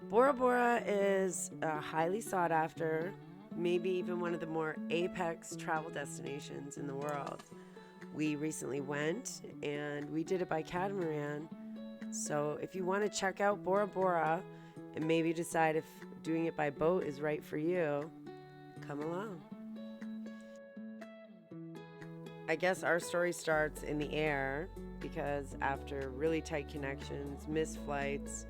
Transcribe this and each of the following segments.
Bora Bora is a highly sought after, maybe even one of the more apex travel destinations in the world. We recently went and we did it by Catamaran. So if you want to check out Bora Bora and maybe decide if doing it by boat is right for you, come along. I guess our story starts in the air because after really tight connections, missed flights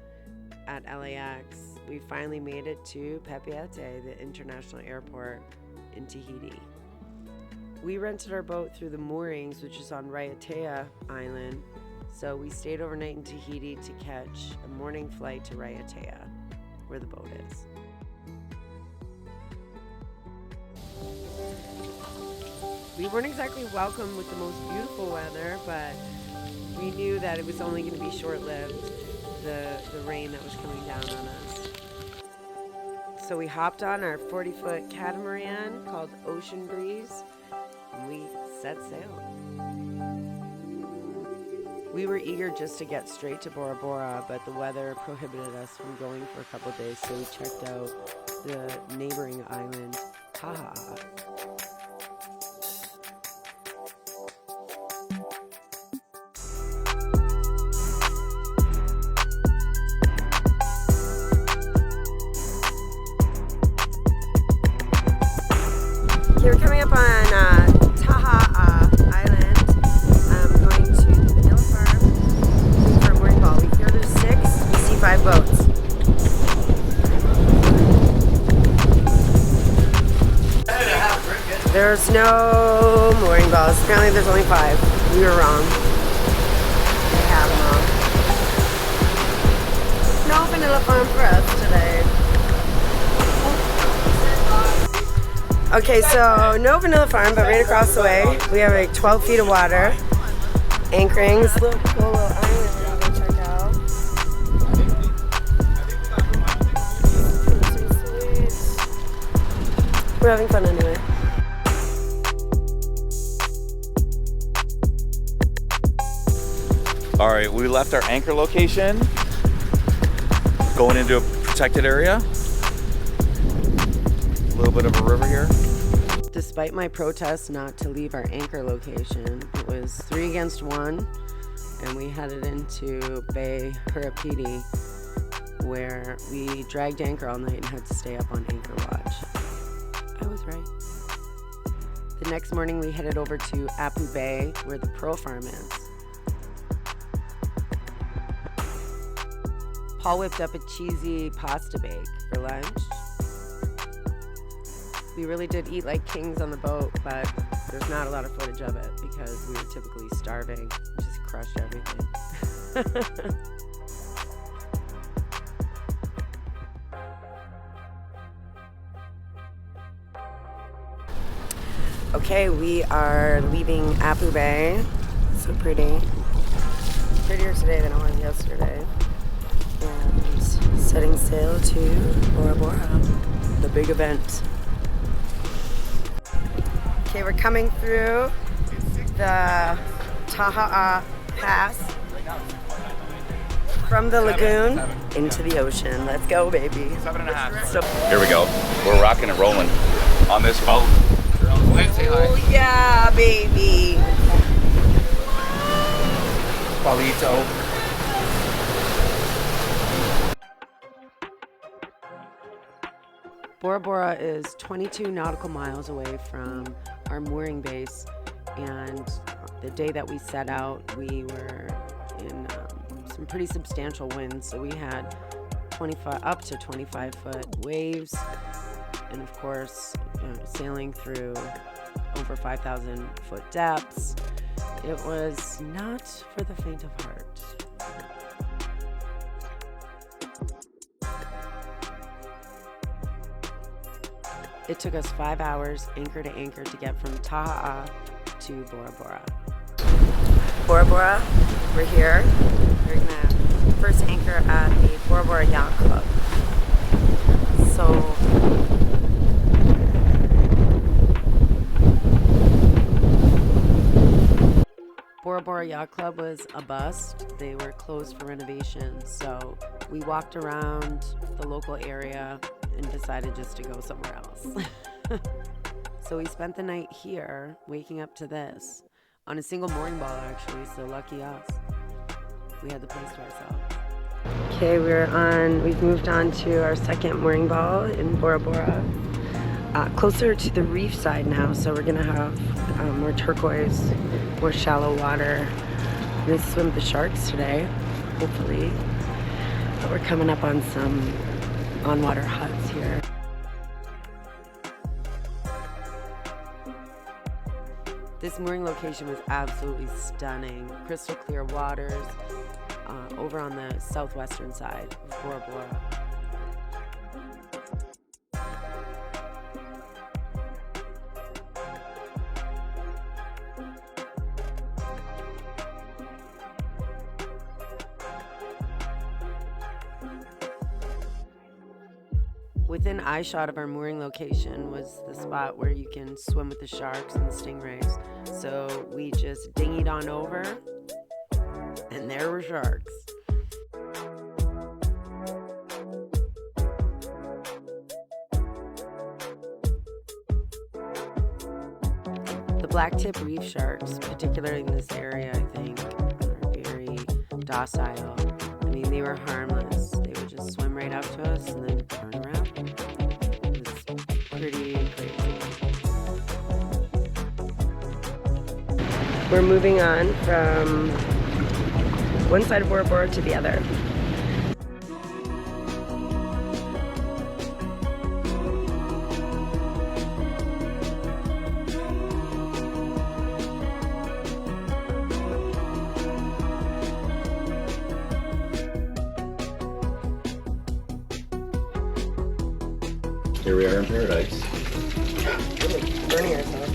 at LAX, we finally made it to Papeete, the international airport in Tahiti. We rented our boat through the moorings, which is on Raiatea Island, so we stayed overnight in Tahiti to catch a morning flight to Raiatea, where the boat is. We weren't exactly welcome with the most beautiful weather, but we knew that it was only going to be short-lived, the rain that was coming down on us. So we hopped on our 40-foot catamaran called Ocean Breeze, and we set sail. We were eager just to get straight to Bora Bora, but the weather prohibited us from going for a couple of days, so we checked out the neighboring island, Taha. Okay, we're coming up on Taha Island. I'm going to the vanilla farm, looking for a mooring ball. We hear there's 6, we see 5 boats. There's no mooring balls. Apparently there's only 5. We were wrong. We have them all. No vanilla farm for us today. Okay, so no vanilla farm, but right across the way, we have like 12 feet of water, anchoring this little cool little island we're gonna go check out. Pretty sweet. We're having fun anyway. All right, we left our anchor location, going into a protected area. A little bit of a river here. Despite my protest not to leave our anchor location, it was 3 against 1, and we headed into Bay Hurapiti, where we dragged anchor all night and had to stay up on anchor watch. I was right. The next morning we headed over to Apu Bay, where the pearl farm is. Paul whipped up a cheesy pasta bake for lunch. We really did eat like kings on the boat, but there's not a lot of footage of it because we were typically starving. We just crushed everything. Okay, we are leaving Apu Bay. So pretty. Prettier today than it was yesterday. And setting sail to Bora Bora, the big event. Okay, we're coming through the Taha Pass from the lagoon into the ocean. Let's go, baby. 7.5. Here we go. We're rocking and rolling on this boat. Oh yeah, baby. Palito. Bora Bora is 22 nautical miles away from our mooring base, and the day that we set out, we were in some pretty substantial winds, so we had up to 25-foot waves, and of course, sailing through over 5,000-foot depths. It was not for the faint of heart. It took us 5 hours, anchor to anchor, to get from Taha to Bora Bora. Bora Bora, we're here. We're gonna first anchor at the Bora Bora Yacht Club. So, Bora Bora Bora Yacht Club was a bust. They were closed for renovations, so we walked around the local area and decided just to go somewhere else. So we spent the night here, waking up to this, on a single mooring ball actually, so lucky us. We had the place to ourselves. Okay, we've moved on to our second mooring ball in Bora Bora. Closer to the reef side now, so we're gonna have more turquoise, more shallow water. We're gonna swim with the sharks today, hopefully. But we're coming up on some on-water huts here. This mooring location was absolutely stunning. Crystal clear waters over on the southwestern side of Bora Bora. Within eyeshot of our mooring location was the spot where you can swim with the sharks and the stingrays. So we just dinghied on over, and there were sharks. The blacktip reef sharks, particularly in this area, I think, are very docile. I mean, they were harmless. They would just swim right up to us and then turn around. It was pretty crazy. We're moving on from one side of Bora Bora to the other. Here we are in paradise. Burning ourselves.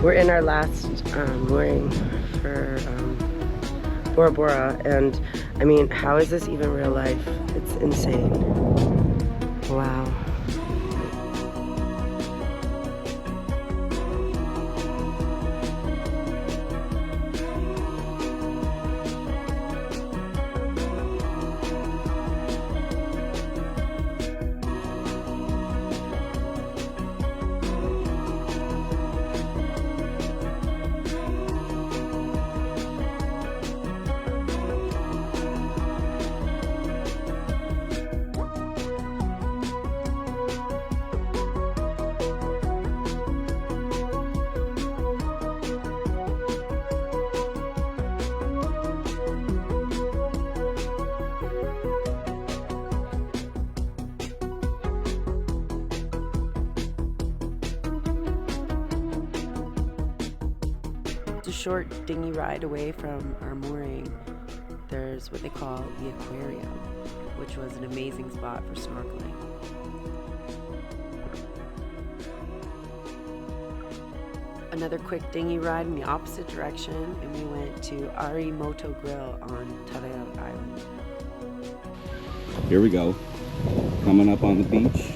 We're in our last mooring for Bora Bora, and I mean, how is this even real life? It's insane. Wow. A short dinghy ride away from our mooring, there's what they call the aquarium, which was an amazing spot for snorkeling. Another quick dinghy ride in the opposite direction, and we went to Ari Moto Grill on Tahiti Island. Here we go. Coming up on the beach.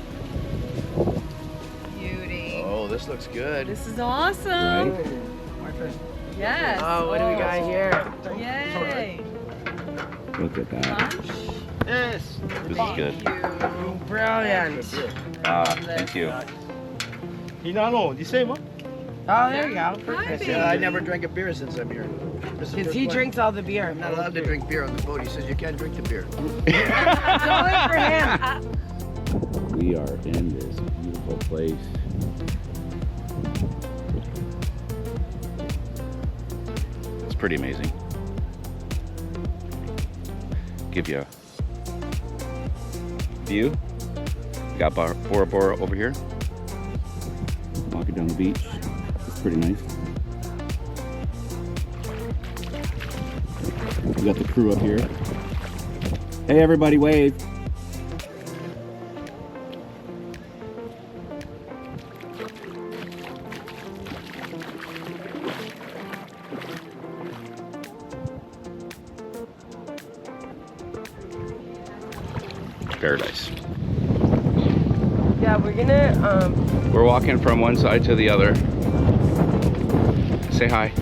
Beauty. Oh, this looks good. This is awesome. Right? Yes. Oh, what do we got here? Yay. Look at that. Lunch. This is good. Thank you. Brilliant. Thank you. Hinano, the same, huh? Oh, there you go. Perfect. Hi, I never drank a beer since I'm here. This is the Because first he one. drinks all the beer. I'm not allowed to drink beer on the boat. He says you can't drink the beer. It's only for him. We are in this beautiful place. It's pretty amazing. Give you a view. We got Bora Bora over here. Walking down the beach. It's pretty nice. We got the crew up here. Hey everybody, wave. Paradise. Yeah, we're gonna We're walking from one side to the other. Say hi.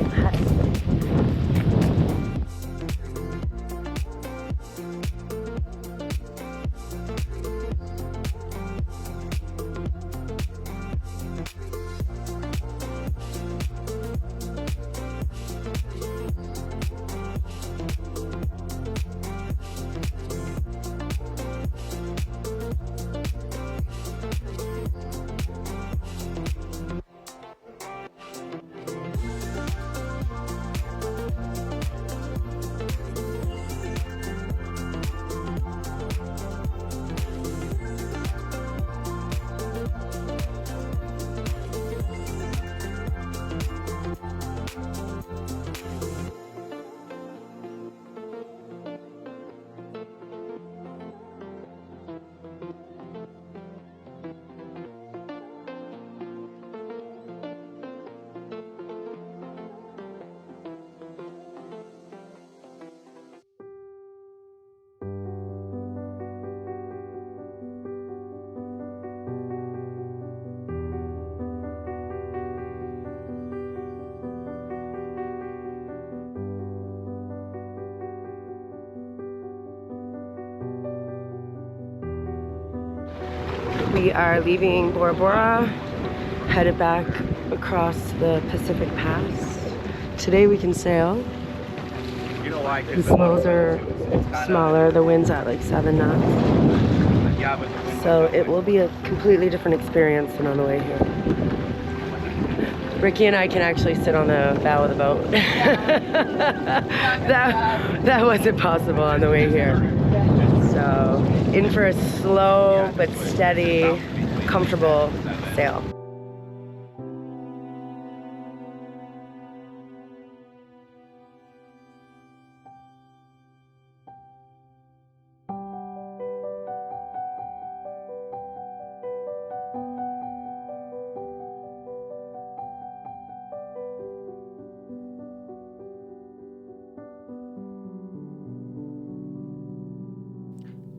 We are leaving Bora Bora, headed back across the Pacific Pass. Today we can sail. You know why? The swells are smaller, the wind's at like 7 knots. Yeah, but So it will be a completely different experience than on the way here. Ricky and I can actually sit on the bow of the boat. that wasn't possible on the way here. So in for a slow but steady, comfortable sail.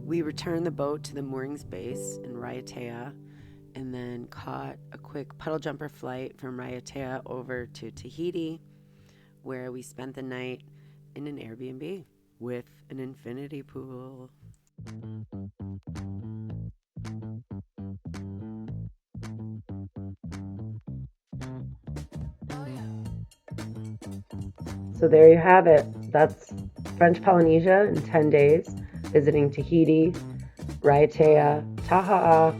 We returned the boat to the moorings base in Raiatea and then caught a quick puddle jumper flight from Raiatea over to Tahiti, where we spent the night in an Airbnb with an infinity pool. So there you have it. That's French Polynesia in 10 days, visiting Tahiti, Raiatea, Taha'a,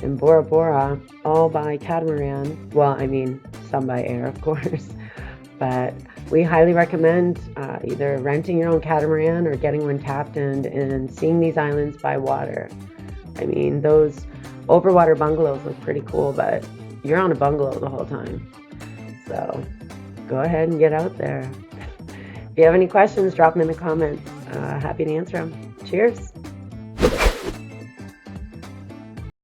and Bora Bora, all by catamaran. Well, I mean, some by air, of course. But we highly recommend either renting your own catamaran or getting one captained and seeing these islands by water. I mean, those overwater bungalows look pretty cool, but you're on a bungalow the whole time. So go ahead and get out there. If you have any questions, drop them in the comments. Happy to answer them. Cheers.